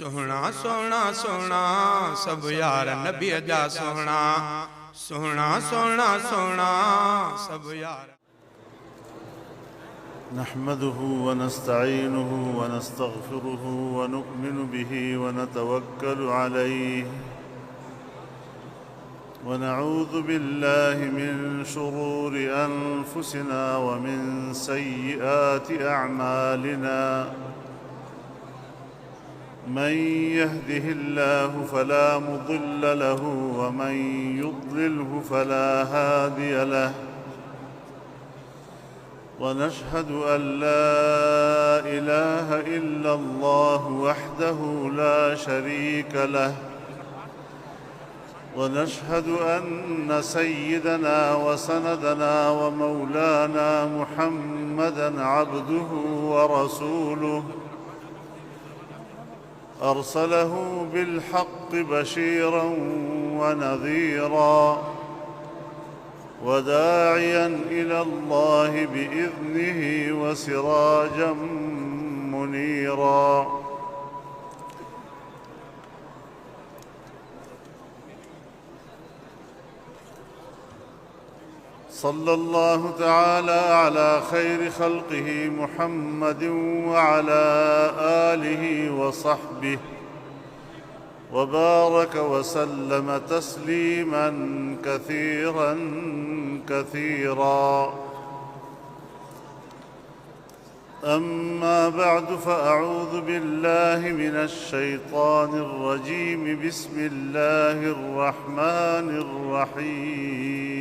سونا سونا سونا سب یار نبی جا سونا سونا سونا سونا سب یار نحمده ونستعينه ونستغفره ونؤمن به ونتوكل عليه ونعوذ بالله من شرور أنفسنا ومن سيئات أعمالنا من يهده الله فلا مضل له ومن يضلله فلا هادي له ونشهد أن لا إله إلا الله وحده لا شريك له ونشهد أن سيدنا وسندنا ومولانا محمدًا عبده ورسوله أرسله بالحق بشيرا ونذيرا وداعيا إلى الله بإذنه وسراجا منيرا صلى الله تعالى على خير خلقه محمد وعلى آله وصحبه وبارك وسلم تسليما كثيرا كثيرا أما بعد فأعوذ بالله من الشيطان الرجيم بسم الله الرحمن الرحيم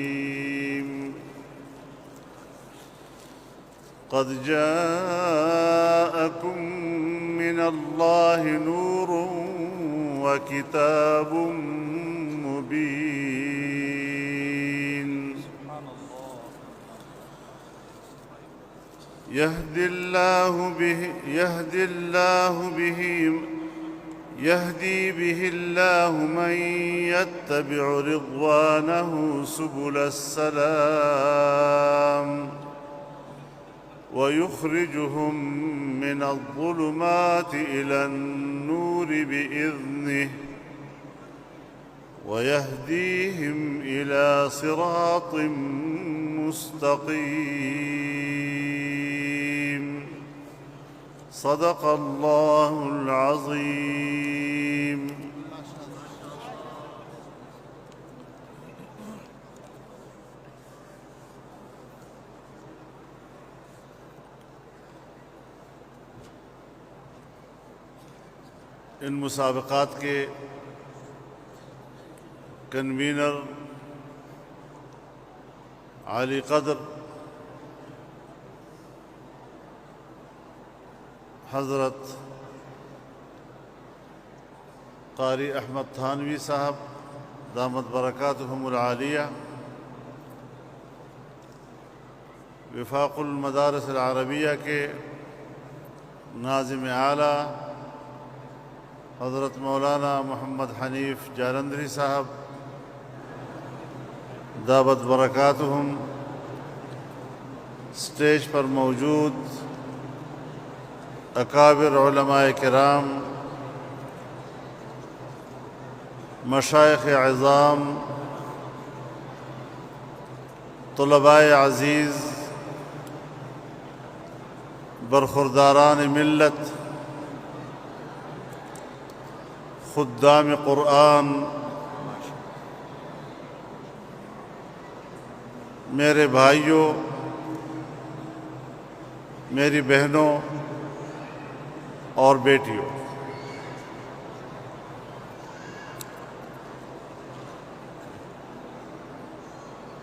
قد جاءكم من الله نور وكتاب مبين يهدي به الله من يتبع رضوانه سبل السلام ويخرجهم من الظلمات إلى النور بإذنه ويهديهم إلى صراط مستقيم صدق الله العظيم. ان مسابقات کے کنوینر عالی قدر حضرت قاری احمد تھانوی صاحب دامت برکاتہم العالیہ، وفاق المدارس العربیہ کے ناظم اعلیٰ حضرت مولانا محمد حنیف جالندھری صاحب دامت برکاتہم، اسٹیج پر موجود اکابر علماء کرام، مشائخ عظام، طلباء عزیز، برخورداران ملت، خدام قرآن، میرے بھائیوں، میری بہنوں اور بیٹیوں،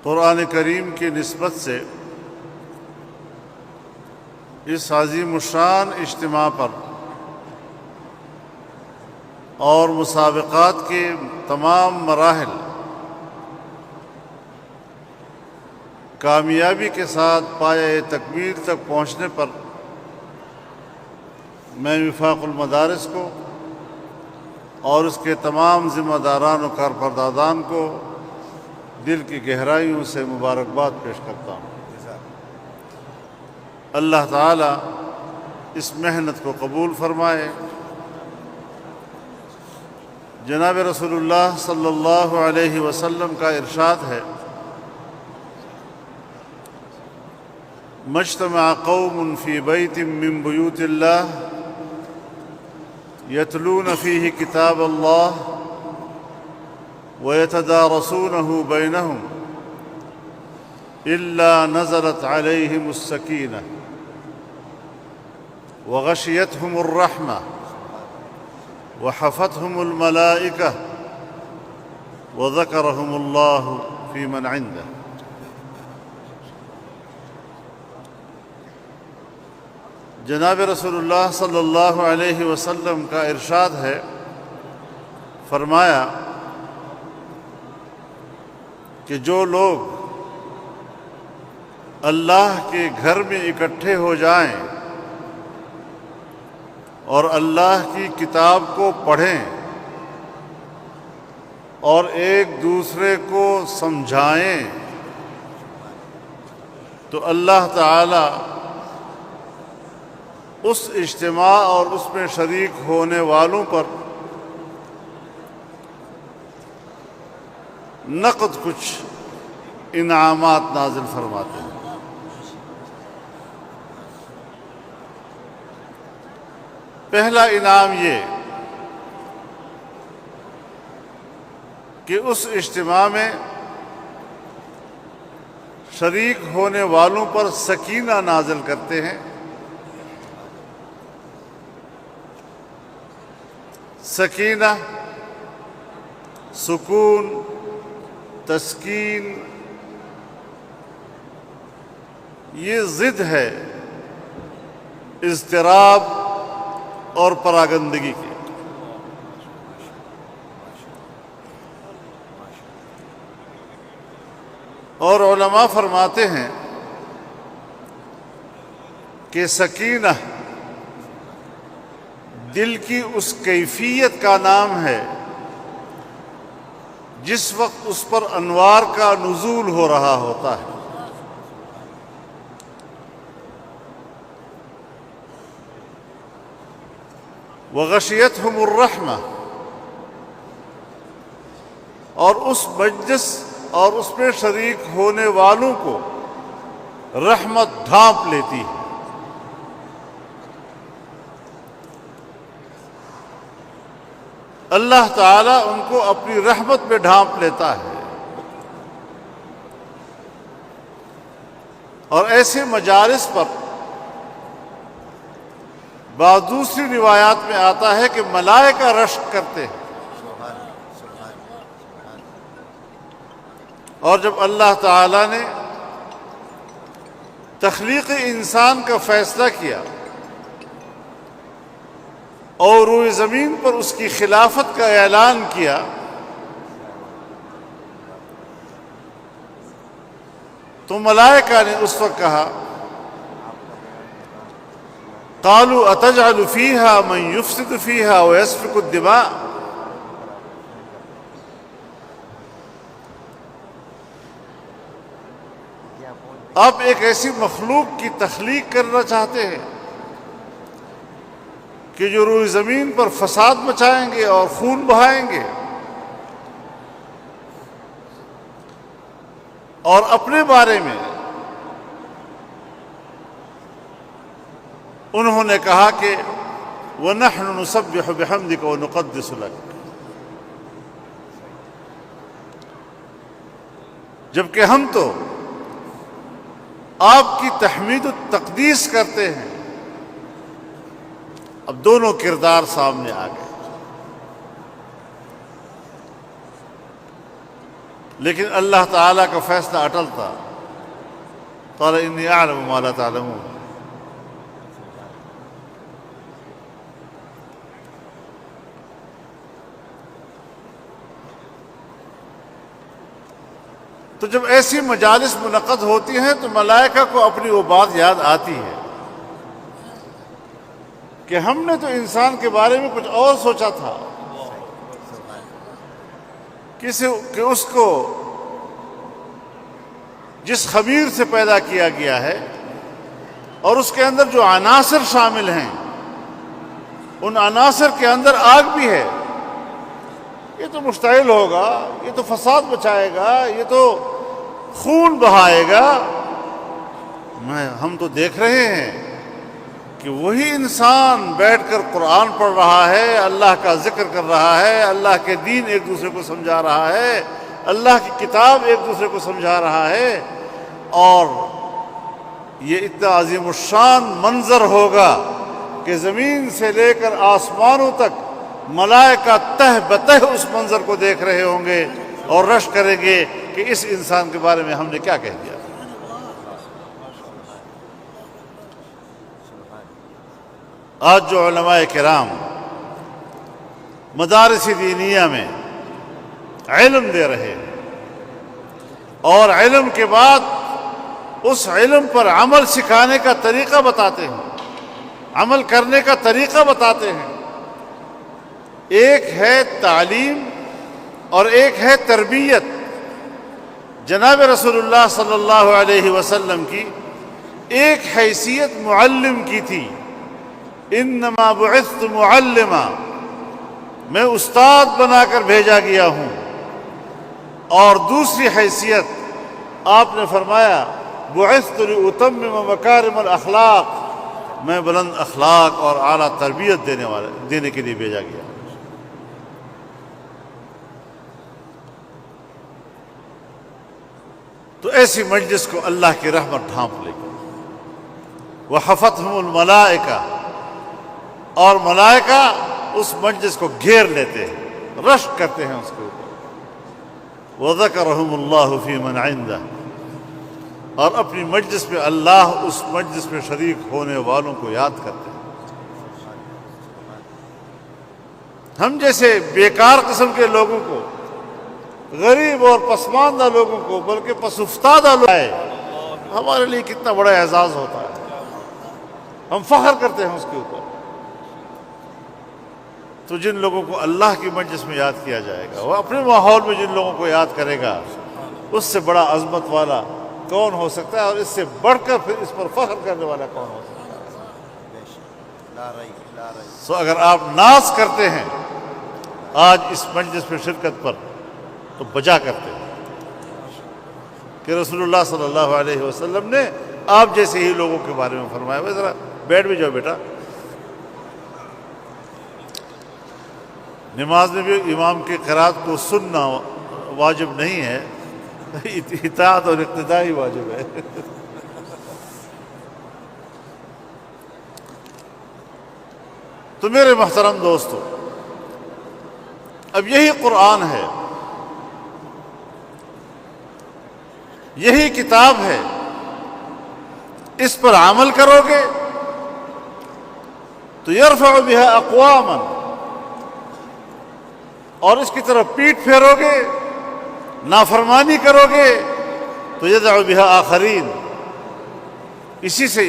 قرآن کریم کی نسبت سے اس عظیم الشان اجتماع پر اور مسابقات کے تمام مراحل کامیابی کے ساتھ پایۂ تکمیل تک پہنچنے پر میں وفاق المدارس کو اور اس کے تمام ذمہ داران و کارپردازان کو دل کی گہرائیوں سے مبارکباد پیش کرتا ہوں۔ اللہ تعالیٰ اس محنت کو قبول فرمائے جناب رسول اللہ صلی اللہ علیہ وسلم کا ارشاد ہے، مجتمع قوم فی بیت من بیوت اللہ یتلون فیہ کتاب اللہ ویتدارسونہ بینہم الا نزلت علیہم السکینہ وغشیتہم الرحمہ وحفتهم الملائکہ وذکرهم اللہ فی من عنده۔ جناب رسول اللہ صلی اللہ علیہ وسلم کا ارشاد ہے، فرمایا کہ جو لوگ اللہ کے گھر میں اکٹھے ہو جائیں اور اللہ کی کتاب کو پڑھیں اور ایک دوسرے کو سمجھائیں تو اللہ تعالی اس اجتماع اور اس میں شریک ہونے والوں پر نقد کچھ انعامات نازل فرماتے ہیں۔ پہلا انعام یہ کہ اس اجتماع میں شریک ہونے والوں پر سکینہ نازل کرتے ہیں۔ سکینہ، سکون، تسکین، یہ ضد ہے اضطراب اور پراگندگی کی۔ اور علماء فرماتے ہیں کہ سکینہ دل کی اس کیفیت کا نام ہے جس وقت اس پر انوار کا نزول ہو رہا ہوتا ہے۔ وغشیتہم الرحمہ، اور اس مجلس اور اس میں شریک ہونے والوں کو رحمت ڈھانپ لیتی ہے۔ اللہ تعالیٰ ان کو اپنی رحمت میں ڈھانپ لیتا ہے۔ اور ایسے مجالس پر بعض دوسری روایات میں آتا ہے کہ ملائکہ رشک کرتے ہیں، اور جب اللہ تعالیٰ نے تخلیق انسان کا فیصلہ کیا اور روئے زمین پر اس کی خلافت کا اعلان کیا تو ملائکہ نے اس وقت کہا، قالوا اتجعل فیہا من یفسد فیہا ویسفک الدماء، آپ ایک ایسی مخلوق کی تخلیق کرنا چاہتے ہیں کہ جو روئے زمین پر فساد مچائیں گے اور خون بہائیں گے، اور اپنے بارے میں انہوں نے کہا کہ وَنَحْنُ نُسَبِّحُ بِحَمْدِكَ وَنُقَدِّسُ لَكَ، جبکہ ہم تو آپ کی تحمید و تقدیس کرتے ہیں۔ اب دونوں کردار سامنے آ گئے، لیکن اللہ تعالیٰ کا فیصلہ اٹل تھا، قال انی اعلم ما لا تعلمون۔ تو جب ایسی مجالس منعقد ہوتی ہیں تو ملائکہ کو اپنی وہ بات یاد آتی ہے کہ ہم نے تو انسان کے بارے میں کچھ اور سوچا تھا، کہ اس کو جس خمیر سے پیدا کیا گیا ہے اور اس کے اندر جو عناصر شامل ہیں ان عناصر کے اندر آگ بھی ہے، یہ تو مشتعل ہوگا، یہ تو فساد مچائے گا، یہ تو خون بہائے گا۔ ہم تو دیکھ رہے ہیں کہ وہی انسان بیٹھ کر قرآن پڑھ رہا ہے، اللہ کا ذکر کر رہا ہے، اللہ کے دین ایک دوسرے کو سمجھا رہا ہے، اللہ کی کتاب ایک دوسرے کو سمجھا رہا ہے، اور یہ اتنا عظیم الشان منظر ہوگا کہ زمین سے لے کر آسمانوں تک ملائکہ تہ بتہ اس منظر کو دیکھ رہے ہوں گے اور رشک کریں گے کہ اس انسان کے بارے میں ہم نے کیا کہہ دیا۔ آج جو علماء کرام مدارس دینیہ میں علم دے رہے ہیں اور علم کے بعد اس علم پر عمل سکھانے کا طریقہ بتاتے ہیں، عمل کرنے کا طریقہ بتاتے ہیں، ایک ہے تعلیم اور ایک ہے تربیت۔ جناب رسول اللہ صلی اللہ علیہ وسلم کی ایک حیثیت معلم کی تھی، انما بعثت معلما، میں استاد بنا کر بھیجا گیا ہوں، اور دوسری حیثیت آپ نے فرمایا بعثت لأتمم مکارم الاخلاق، میں بلند اخلاق اور اعلیٰ تربیت دینے کے لیے بھیجا گیا۔ تو ایسی مجلس کو اللہ کی رحمت ڈھانپ لے گی۔ وحفتہم الملائکہ، اور ملائکہ اس مجلس کو گھیر لیتے ہیں، رشک کرتے ہیں اس کے اوپر۔ وذکرہم اللہ فی من عندہ، اور اپنی مجلس میں اللہ اس مجلس میں شریک ہونے والوں کو یاد کرتے ہیں۔ ہم جیسے بیکار قسم کے لوگوں کو، غریب اور پسماندہ لوگوں کو، بلکہ پسفتادہ لوگ آئے، ہمارے لیے کتنا بڑا اعزاز ہوتا ہے، ہم فخر کرتے ہیں اس کے اوپر۔ تو جن لوگوں کو اللہ کی مجلس میں یاد کیا جائے گا، وہ اپنے ماحول میں جن لوگوں کو یاد کرے گا، اس سے بڑا عظمت والا کون ہو سکتا ہے، اور اس سے بڑھ کر پھر اس پر فخر کرنے والا کون ہو سکتا ہے۔ سو اگر آپ ناز کرتے ہیں آج اس مجلس میں شرکت پر، تو بجا کرتے ہیں کہ رسول اللہ صلی اللہ علیہ وسلم نے آپ جیسے ہی لوگوں کے بارے میں فرمایا۔ وہ ذرا بیٹھ بھی جاؤ بیٹا۔ نماز میں بھی امام کی قرات کو سننا واجب نہیں ہے، اطاعت اور اقتداء ہی واجب ہے۔ تو میرے محترم دوستو، اب یہی قرآن ہے، یہی کتاب ہے، اس پر عمل کرو گے تو یرفع بها اقواما، اور اس کی طرف پیٹھ پھیرو گے، نافرمانی کرو گے تو یدع بها آخرین، اسی سے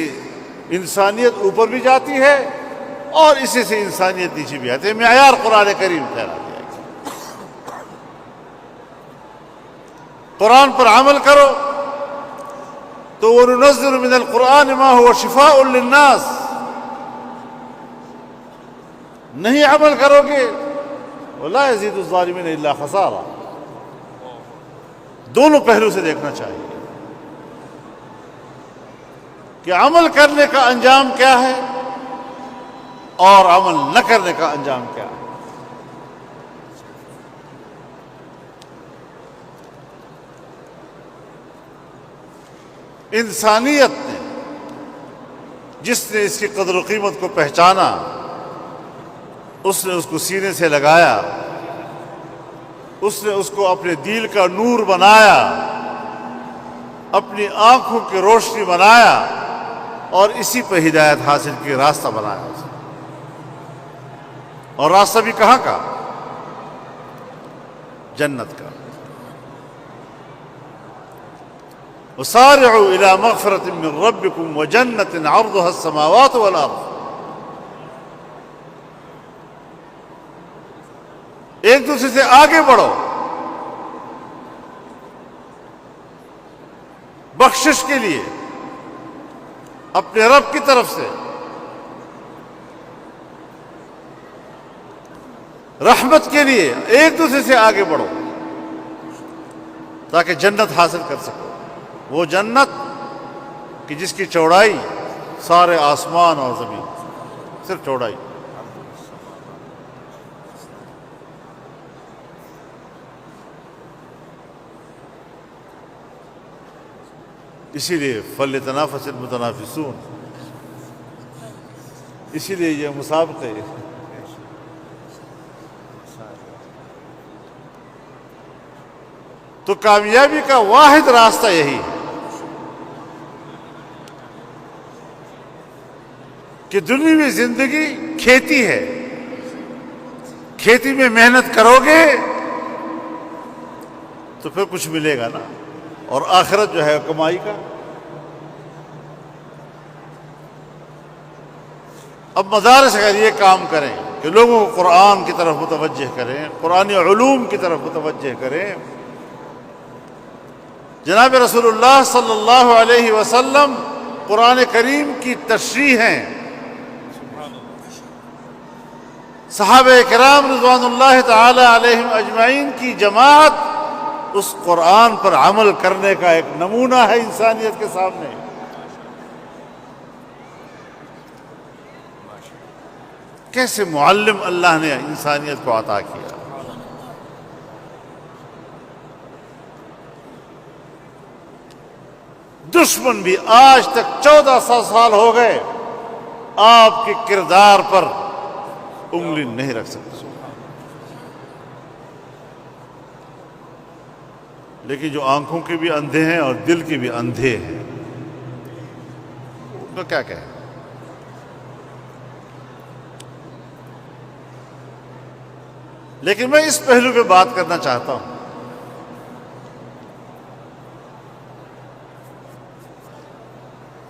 انسانیت اوپر بھی جاتی ہے اور اسی سے انسانیت نیچے بھی آتی ہے۔ معیار قرآن کریم ٹھہرا دیا ہے۔ قرآن پر عمل کرو تو وَنُنَزِّلُ مِنَ الْقُرْآنِ مَا هُوَ شِفَاءٌ لِلنَّاسِ، نہیں عمل کرو گے وَلَا يَزِيدُ الظَّالِمِينَ إِلَّا خَسَارًا۔ دونوں پہلو سے دیکھنا چاہیے کہ عمل کرنے کا انجام کیا ہے اور عمل نہ کرنے کا انجام کیا ہے۔ انسانیت نے، جس نے اس کی قدر و قیمت کو پہچانا، اس نے اس کو سینے سے لگایا، اس نے اس کو اپنے دل کا نور بنایا، اپنی آنکھوں کی روشنی بنایا، اور اسی پہ ہدایت حاصل کی، راستہ بنایا اسے۔ اور راستہ بھی کہاں کا؟ جنت کا۔ وَسَارِعُوا إِلَى مَغْفِرَةٍ مِّن رَبِّكُمْ وَجَنَّةٍ عَرْضُهَا السَّمَاوَاتُ وَالْأَرْضُ۔ ایک دوسرے سے آگے بڑھو، بخشش کے لیے اپنے رب کی طرف سے۔ رحمت کے لیے ایک دوسرے سے آگے بڑھو تاکہ جنت حاصل کر سکو، وہ جنت کہ جس کی چوڑائی سارے آسمان اور زمین، صرف چوڑائی۔ اسی لیے فَلْيَتَنَافَسِ الْمُتَنَافِسُونَ، اسی لیے یہ مسابقے۔ تو کامیابی کا واحد راستہ یہی ہے کہ دنیاوی زندگی کھیتی ہے، کھیتی میں محنت کرو گے تو پھر کچھ ملے گا نا، اور آخرت جو ہے کمائی کا۔ اب مدارس اگر یہ کام کریں کہ لوگوں کو قرآن کی طرف متوجہ کریں، قرآنی علوم کی طرف متوجہ کریں، جناب رسول اللہ صلی اللہ علیہ وسلم قرآن کریم کی تشریح ہیں، صحابہ کرام رضوان اللہ تعالی علیہم اجمعین کی جماعت اس قرآن پر عمل کرنے کا ایک نمونہ ہے انسانیت کے سامنے۔ کیسے معلم اللہ نے انسانیت کو عطا کیا۔ دشمن بھی آج تک 1400 سال ہو گئے آپ کے کردار پر انگلی نہیں رکھ سکتے، لیکن جو آنکھوں کے بھی اندھے ہیں اور دل کے بھی اندھے ہیں ان کو کیا کہیں۔ لیکن میں اس پہلو پہ بات کرنا چاہتا ہوں،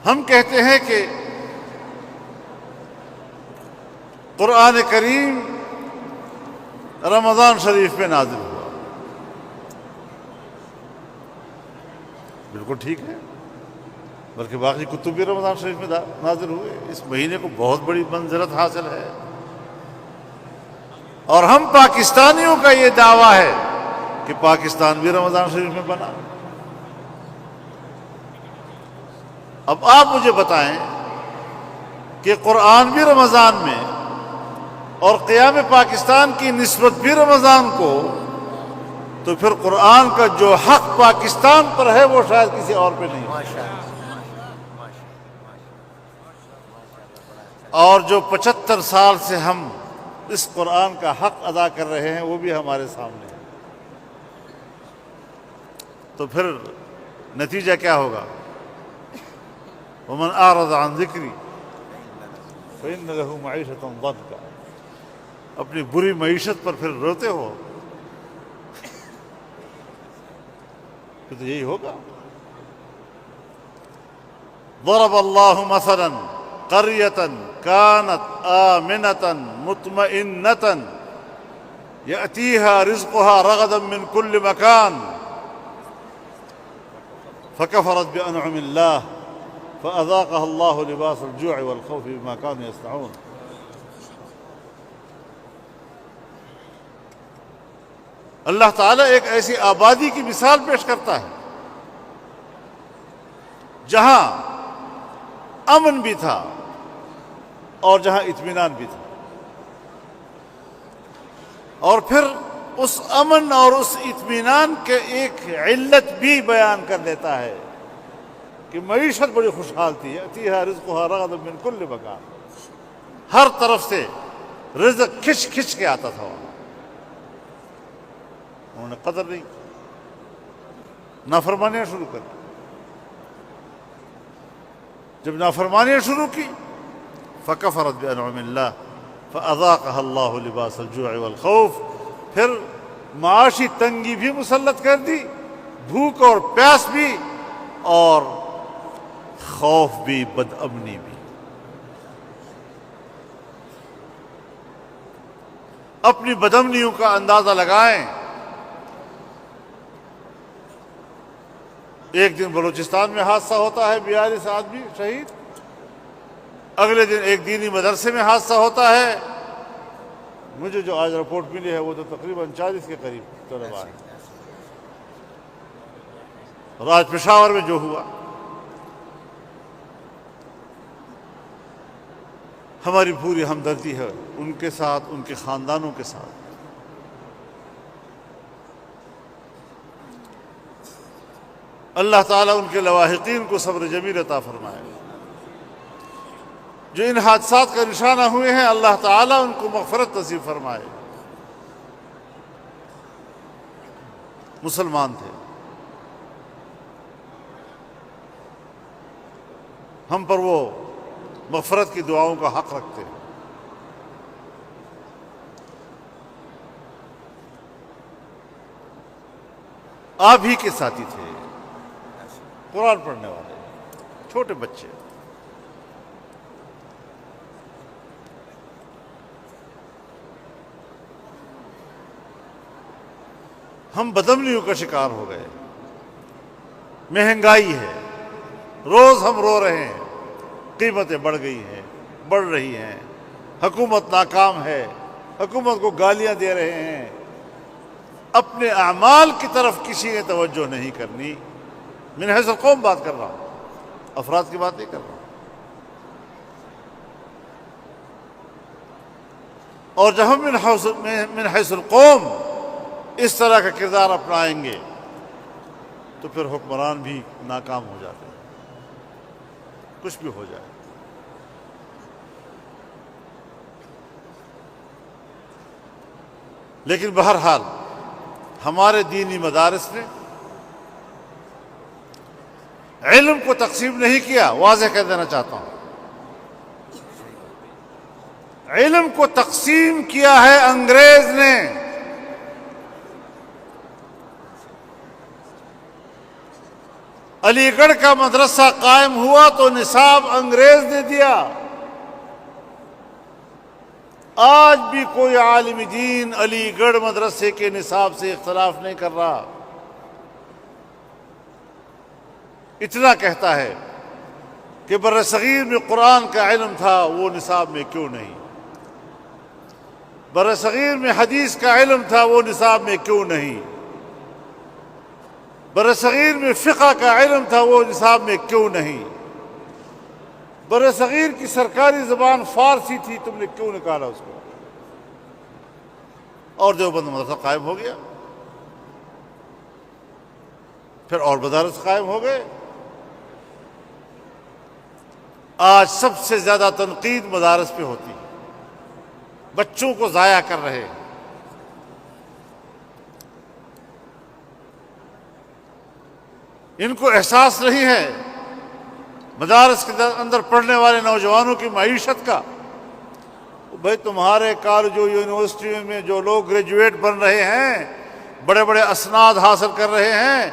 ہم کہتے ہیں کہ قرآن کریم رمضان شریف میں نازل ہوا، بالکل ٹھیک ہے، بلکہ باقی کتب بھی رمضان شریف میں نازل ہوئے، اس مہینے کو بہت بڑی منزلت حاصل ہے، اور ہم پاکستانیوں کا یہ دعویٰ ہے کہ پاکستان بھی رمضان شریف میں بنا۔ اب آپ مجھے بتائیں کہ قرآن بھی رمضان میں اور قیام پاکستان کی نسبت بھی رمضان کو، تو پھر قرآن کا جو حق پاکستان پر ہے وہ شاید کسی اور پہ نہیں، اور جو 75 سال سے ہم اس قرآن کا حق ادا کر رہے ہیں وہ بھی ہمارے سامنے ہے۔ تو پھر نتیجہ کیا ہوگا؟ وَمَنْ أَعْرَضَ عَنْ ذِكْرِي فَإِنَّ لَهُ مَعِيشَةً ضَنْكَ، اپنی بری معیشت پر پھر روتے ہو تو یہی ہوگا۔ ضرب اللہ مثلا قریۃ کانت آمنۃ مطمئنۃ یأتیہا رزقها رغدا من کل مکان فکفرت بأنعم اللہ فأذاقها اللہ لباس الجوع والخوف بما كانوا يصنعون۔ اللہ تعالیٰ ایک ایسی آبادی کی مثال پیش کرتا ہے جہاں امن بھی تھا اور جہاں اطمینان بھی تھا، اور پھر اس امن اور اس اطمینان کے ایک علت بھی بیان کر دیتا ہے کہ معیشت بڑی خوشحال تھی، یأتیہا رزقها رغدا من کل مکان، ہر طرف سے رزق کھچ کھچ کے آتا تھا، انہوں نے قدر نہیں، نافرمانیاں شروع کر دی۔ جب نافرمانیاں شروع کی فکفرت بانعم اللہ فاذاقها اللہ لباس الجوع والخوف، پھر معاشی تنگی بھی مسلط کر دی، بھوک اور پیاس بھی، اور خوف بھی، بدامنی بھی۔ اپنی بدامنیوں کا اندازہ لگائیں، ایک دن بلوچستان میں حادثہ ہوتا ہے، 42 آدمی شہید، اگلے دن ایک دینی مدرسے میں حادثہ ہوتا ہے، مجھے جو آج رپورٹ ملی ہے وہ تو تقریباً 40 کے قریب طلباء ہیں. اور آج پشاور میں جو ہوا، ہماری پوری ہمدردی ہے ان کے ساتھ، ان کے خاندانوں کے ساتھ. اللہ تعالیٰ ان کے لواحقین کو صبر جمیل عطا فرمائے. جو ان حادثات کا نشانہ ہوئے ہیں اللہ تعالیٰ ان کو مغفرت نصیب فرمائے. مسلمان تھے، ہم پر وہ مغفرت کی دعاؤں کا حق رکھتے ہیں. آپ ہی کے ساتھی تھے، قرآن پڑھنے والے چھوٹے بچے. ہم بدمنیوں کا شکار ہو گئے. مہنگائی ہے، روز ہم رو رہے ہیں، قیمتیں بڑھ گئی ہیں، بڑھ رہی ہیں. حکومت ناکام ہے، حکومت کو گالیاں دے رہے ہیں. اپنے اعمال کی طرف کسی نے توجہ نہیں کرنی. من حیث القوم بات کر رہا ہوں، افراد کی بات نہیں کر رہا ہوں. اور جب ہم من حیث القوم اس طرح کا کردار اپنائیں گے تو پھر حکمران بھی ناکام ہو جاتے ہیں، کچھ بھی ہو جائے. لیکن بہرحال ہمارے دینی مدارس نے علم کو تقسیم نہیں کیا. واضح کہہ دینا چاہتا ہوں، علم کو تقسیم کیا ہے انگریز نے. علی گڑھ کا مدرسہ قائم ہوا تو نصاب انگریز نے دیا. آج بھی کوئی عالم دین علی گڑھ مدرسے کے نصاب سے اختلاف نہیں کر رہا. اتنا کہتا ہے کہ برصغیر میں قرآن کا علم تھا، وہ نصاب میں کیوں نہیں؟ برصغیر میں حدیث کا علم تھا، وہ نصاب میں کیوں نہیں؟ برصغیر میں فقہ کا علم تھا، وہ نصاب میں کیوں نہیں؟ برصغیر کی سرکاری زبان فارسی تھی، تم نے کیوں نکالا اس کو؟ اور دیوبند مدرسہ قائم ہو گیا، پھر اور مدارس قائم ہو گئے. آج سب سے زیادہ تنقید مدارس پہ ہوتی ہے، بچوں کو ضائع کر رہے ہیں. ان کو احساس نہیں ہے مدارس کے اندر پڑھنے والے نوجوانوں کی معیشت کا. بھائی تمہارے کالجوں یونیورسٹیوں میں جو لوگ گریجویٹ بن رہے ہیں، بڑے بڑے اسناد حاصل کر رہے ہیں،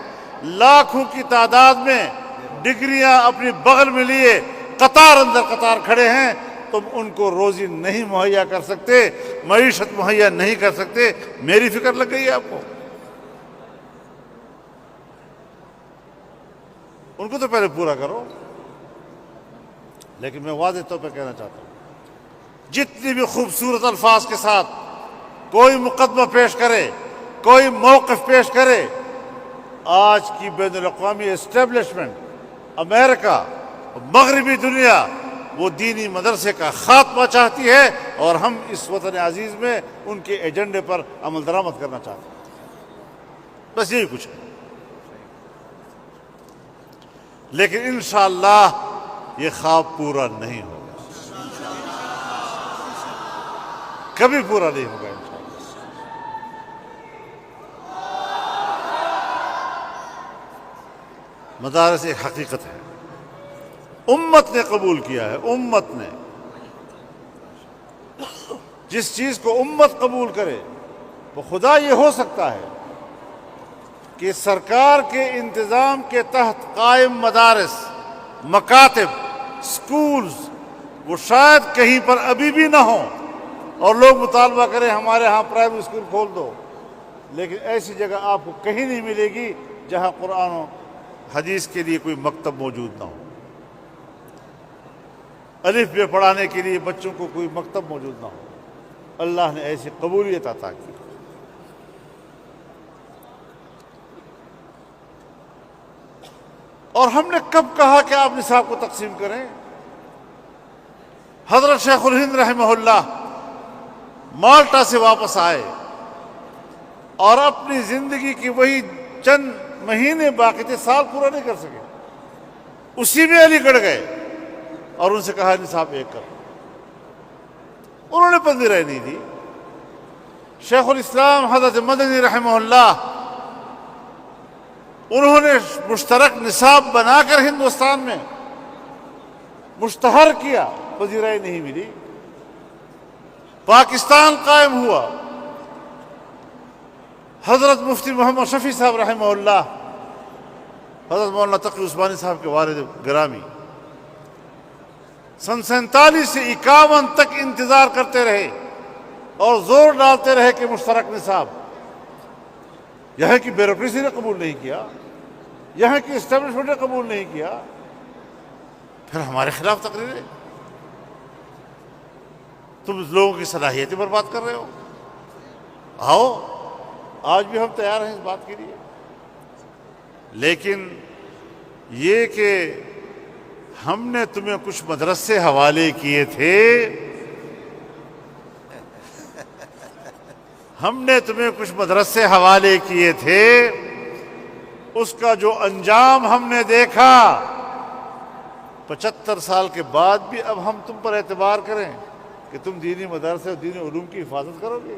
لاکھوں کی تعداد میں ڈگریاں اپنی بغل میں لیے قطار اندر قطار کھڑے ہیں. تم ان کو روزی نہیں مہیا کر سکتے، معیشت مہیا نہیں کر سکتے. میری فکر لگ گئی ہے آپ کو؟ ان کو تو پہلے پورا کرو. لیکن میں واضح طور پہ کہنا چاہتا ہوں، جتنی بھی خوبصورت الفاظ کے ساتھ کوئی مقدمہ پیش کرے، کوئی موقف پیش کرے، آج کی بین الاقوامی اسٹیبلشمنٹ، امریکہ، مغربی دنیا، وہ دینی مدرسے کا خاتمہ چاہتی ہے، اور ہم اس وطن عزیز میں ان کے ایجنڈے پر عمل درآمد کرنا چاہتے ہیں. بس یہی کچھ ہے. لیکن انشاءاللہ یہ خواب پورا نہیں ہوگا، کبھی پورا نہیں ہوگا انشاءاللہ. مدارس ایک حقیقت ہے، امت نے قبول کیا ہے. امت نے جس چیز کو امت قبول کرے وہ خدا یہ ہو سکتا ہے کہ سرکار کے انتظام کے تحت قائم مدارس، مکاتب، سکولز وہ شاید کہیں پر ابھی بھی نہ ہوں، اور لوگ مطالبہ کریں ہمارے ہاں پرائمری اسکول کھول دو. لیکن ایسی جگہ آپ کو کہیں نہیں ملے گی جہاں قرآن و حدیث کے لیے کوئی مکتب موجود نہ ہو، الف ب پڑھانے کے لیے بچوں کو کوئی مکتب موجود نہ ہو. اللہ نے ایسی قبولیت عطا کی۔ اور ہم نے کب کہا کہ آپ نصاب کو تقسیم کریں؟ حضرت شیخ الہند رحمہ اللہ مالٹا سے واپس آئے اور اپنی زندگی کی وہی چند مہینے باقی تھے، سال پورا نہیں کر سکے، اسی میں علی گڑھ گئے اور ان سے کہا نصاب ایک کر۔ انہوں نے پذیرائی نہیں دی۔ شیخ الاسلام حضرت مدنی رحمہ اللہ انہوں نے مشترک نصاب بنا کر ہندوستان میں مشتہر کیا، پذیرائی نہیں ملی۔ پاکستان قائم ہوا، حضرت مفتی محمد شفیع صاحب رحمہ اللہ، حضرت مولانا تقی عثمانی صاحب کے والد گرامی، سن 47 سے 51 تک انتظار کرتے رہے اور زور ڈالتے رہے کہ مشترک نصاب۔ یہاں کی بیوروکریسی نے قبول نہیں کیا، یہاں کی اسٹیبلشمنٹ نے قبول نہیں کیا، پھر ہمارے خلاف تقریریں، تم لوگوں کی صلاحیتیں برباد کر رہے ہو۔ آؤ، آج بھی ہم تیار ہیں اس بات کے لیے، لیکن یہ کہ ہم نے تمہیں کچھ مدرسے حوالے کیے تھے، ہم نے تمہیں کچھ مدرسے حوالے کیے تھے، اس کا جو انجام ہم نے دیکھا، 75 سال کے بعد بھی اب ہم تم پر اعتبار کریں کہ تم دینی مدرسے اور دینی علوم کی حفاظت کرو گے؟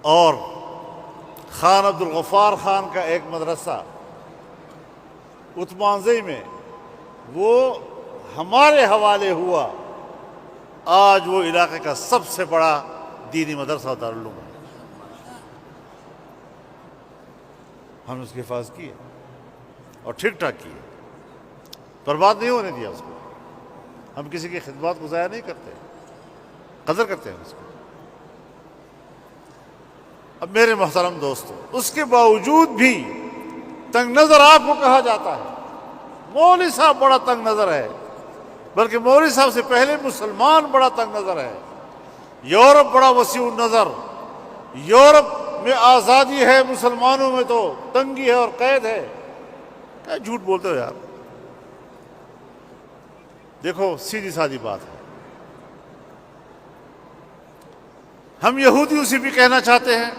اور خان عبد الغفار خان کا ایک مدرسہ عثمانزئی میں، وہ ہمارے حوالے ہوا، آج وہ علاقے کا سب سے بڑا دینی مدرسہ دارالعلوم ہے۔ ہم نے اس کی حفاظت کی ہے اور ٹھیک ٹھاک کی ہے، برباد نہیں ہونے دیا اس کو۔ ہم کسی کی خدمات کو ضائع نہیں کرتے، قدر کرتے ہیں اس کو۔ اب میرے محترم دوستو، اس کے باوجود بھی تنگ نظر آپ کو کہا جاتا ہے۔ مولوی صاحب بڑا تنگ نظر ہے، بلکہ مولوی صاحب سے پہلے مسلمان بڑا تنگ نظر ہے۔ یورپ بڑا وسیع نظر، یورپ میں آزادی ہے، مسلمانوں میں تو تنگی ہے اور قید ہے۔ کیا جھوٹ بولتے ہو یار؟ دیکھو، سیدھی سادی بات ہے، ہم یہودیوں سے بھی کہنا چاہتے ہیں،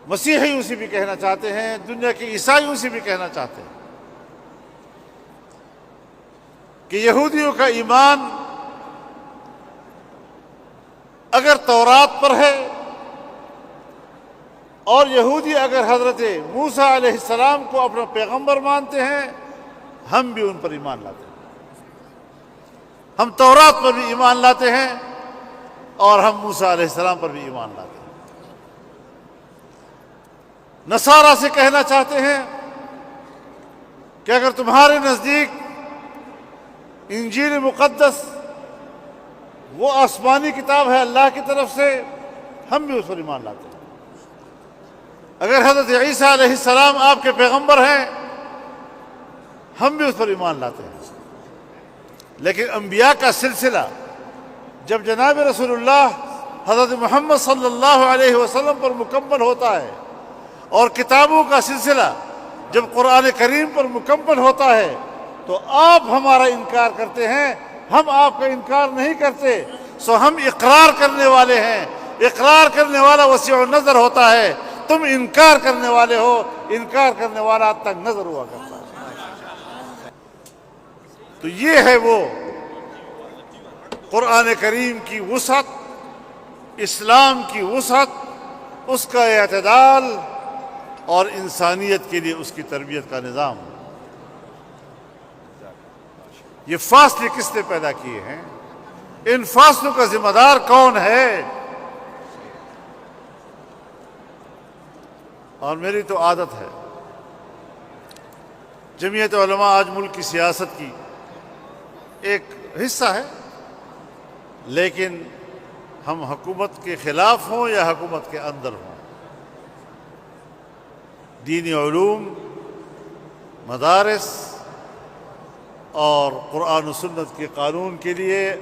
مسیحیوں سے بھی کہنا چاہتے ہیں، دنیا کے عیسائیوں سے بھی کہنا چاہتے ہیں کہ یہودیوں کا ایمان اگر تورات پر ہے، اور یہودی اگر حضرت موسیٰ علیہ السلام کو اپنا پیغمبر مانتے ہیں، ہم بھی ان پر ایمان لاتے ہیں۔ ہم تورات پر بھی ایمان لاتے ہیں اور ہم موسیٰ علیہ السلام پر بھی ایمان لاتے ہیں۔ نصارہ سے کہنا چاہتے ہیں کہ اگر تمہارے نزدیک انجیل مقدس وہ آسمانی کتاب ہے اللہ کی طرف سے، ہم بھی اس پر ایمان لاتے ہیں۔ اگر حضرت عیسیٰ علیہ السلام آپ کے پیغمبر ہیں، ہم بھی اس پر ایمان لاتے ہیں۔ لیکن انبیاء کا سلسلہ جب جناب رسول اللہ حضرت محمد صلی اللہ علیہ وسلم پر مکمل ہوتا ہے، اور کتابوں کا سلسلہ جب قرآن کریم پر مکمل ہوتا ہے، تو آپ ہمارا انکار کرتے ہیں، ہم آپ کا انکار نہیں کرتے۔ سو ہم اقرار کرنے والے ہیں، اقرار کرنے والا وسیع النظر ہوتا ہے، تم انکار کرنے والے ہو، انکار کرنے والا تنگ نظر ہوا کرتا ہے۔ تو یہ ہے وہ قرآن کریم کی وسعت، اسلام کی وسعت، اس کا اعتدال اور انسانیت کے لیے اس کی تربیت کا نظام۔ یہ فاصلے کس نے پیدا کیے ہیں؟ ان فاصلوں کا ذمہ دار کون ہے؟ اور میری تو عادت ہے، جمعیت علماء آج ملک کی سیاست کی ایک حصہ ہے، لیکن ہم حکومت کے خلاف ہوں یا حکومت کے اندر ہوں، دینی علوم، مدارس، اور قرآن و سنت کے قانون کے لیے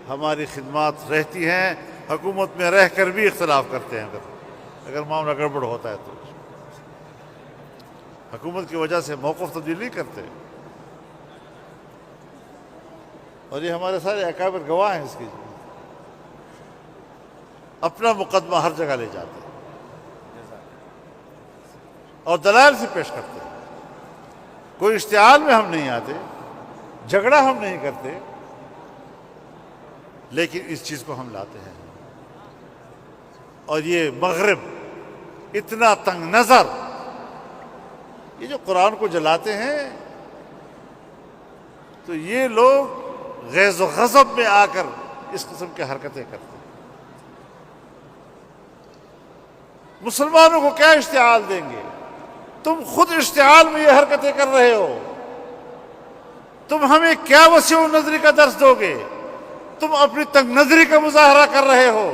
ہماری خدمات رہتی ہیں. حکومت میں رہ کر بھی اختلاف کرتے ہیں اگر معاملہ گڑبڑ ہوتا ہے تو حکومت کی وجہ سے موقف تبدیل نہیں کرتے. اور یہ ہمارے سارے اکابر گواہ ہیں اس کی. اپنا مقدمہ ہر جگہ لے جاتے ہیں اور دلائل سے پیش کرتے ہیں. کوئی اشتعال میں ہم نہیں آتے, جھگڑا ہم نہیں کرتے, لیکن اس چیز کو ہم لاتے ہیں. اور یہ مغرب اتنا تنگ نظر, یہ جو قرآن کو جلاتے ہیں, تو یہ لوگ غیظ و غضب میں آ کر اس قسم کی حرکتیں کرتے ہیں. مسلمانوں کو کیا اشتعال دیں گے؟ تم خود اشتعال میں یہ حرکتیں کر رہے ہو. تم ہمیں کیا وسیع نظری کا درس دو گے؟ تم اپنی تنگ نظری کا مظاہرہ کر رہے ہو.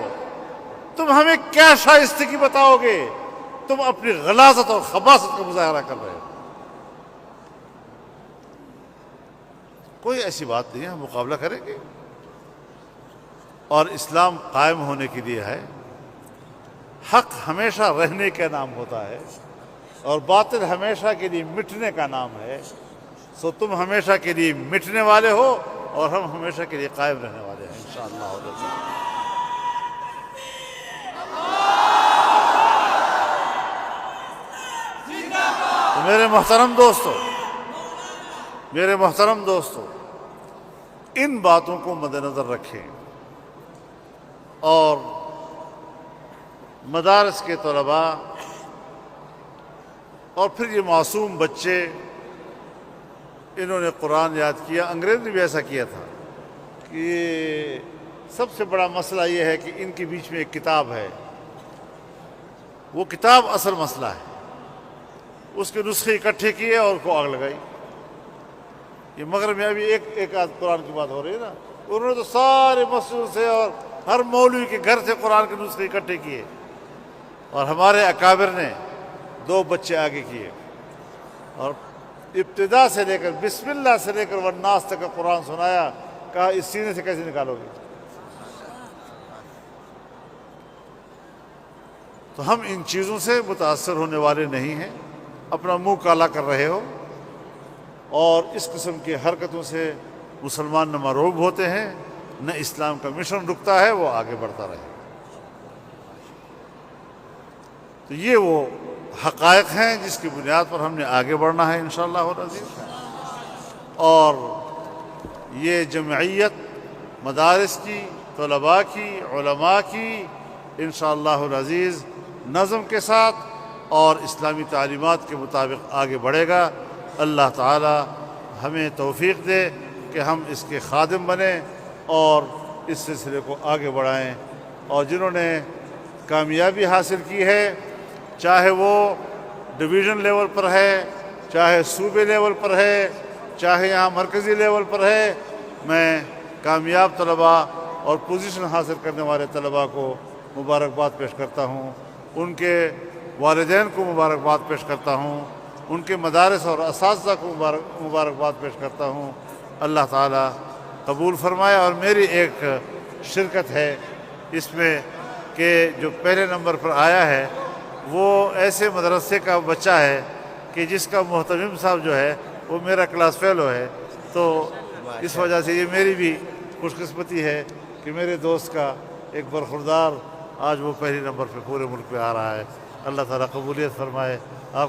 تم ہمیں کیا شائستگی بتاؤ گے؟ تم اپنی غلاظت اور خباثت کا مظاہرہ کر رہے ہو. کوئی ایسی بات نہیں ہے, ہم مقابلہ کریں گے. اور اسلام قائم ہونے کے لیے ہے. حق ہمیشہ رہنے کا نام ہوتا ہے اور باطل ہمیشہ کے لیے مٹنے کا نام ہے. سو تم ہمیشہ کے لیے مٹنے والے ہو اور ہم ہمیشہ کے لیے قائم رہنے والے ہیں انشاءاللہ. تو میرے محترم دوستو, ان باتوں کو مد نظر رکھیں اور مدارس کے طلباء اور پھر یہ معصوم بچے, انہوں نے قرآن یاد کیا. انگریز نے بھی ایسا کیا تھا کہ سب سے بڑا مسئلہ یہ ہے کہ ان کے بیچ میں ایک کتاب ہے, وہ کتاب اصل مسئلہ ہے. اس کے نسخے اکٹھے کیے اور کو آگ لگائی. یہ مغرب میں ابھی ایک آدھ قرآن کی بات ہو رہی ہے نا, انہوں نے تو سارے مسجدوں سے اور ہر مولوی کے گھر سے قرآن کے نسخے اکٹھے کیے. اور ہمارے اکابر نے 2 بچے آگے کیے اور ابتدا سے لے کر بسم اللہ سے لے کر والناس تک کا قرآن سنایا. کہا اس سینے سے کیسے نکالو گے؟ تو ہم ان چیزوں سے متاثر ہونے والے نہیں ہیں. اپنا منہ کالا کر رہے ہو اور اس قسم کی حرکتوں سے مسلمان نہ مرعوب ہوتے ہیں, نہ اسلام کا مشن رکتا ہے, وہ آگے بڑھتا رہے. تو یہ وہ حقائق ہیں جس کی بنیاد پر ہم نے آگے بڑھنا ہے انشاءاللہ العزیز. اور یہ جمعیت مدارس کی, طلباء کی, علماء کی انشاءاللہ العزیز نظم کے ساتھ اور اسلامی تعلیمات کے مطابق آگے بڑھے گا. اللہ تعالی ہمیں توفیق دے کہ ہم اس کے خادم بنیں اور اس سلسلے کو آگے بڑھائیں. اور جنہوں نے کامیابی حاصل کی ہے, چاہے وہ ڈویژن لیول پر ہے, چاہے صوبے لیول پر ہے, چاہے یہاں مرکزی لیول پر ہے, میں کامیاب طلباء اور پوزیشن حاصل کرنے والے طلباء کو مبارکباد پیش کرتا ہوں. ان کے والدین کو مبارکباد پیش کرتا ہوں. ان کے مدارس اور اساتذہ کو مبارکباد پیش کرتا ہوں. اللہ تعالی قبول فرمائے. اور میری ایک شرکت ہے اس میں کہ جو پہلے نمبر پر آیا ہے وہ ایسے مدرسے کا بچہ ہے کہ جس کا محتمم صاحب جو ہے وہ میرا کلاس فیلو ہے. تو اس وجہ سے یہ میری بھی خوش قسمتی ہے کہ میرے دوست کا ایک برخوردار آج وہ پہلی نمبر پہ پورے ملک پہ آ رہا ہے. اللہ تعالیٰ قبولیت فرمائے. آپ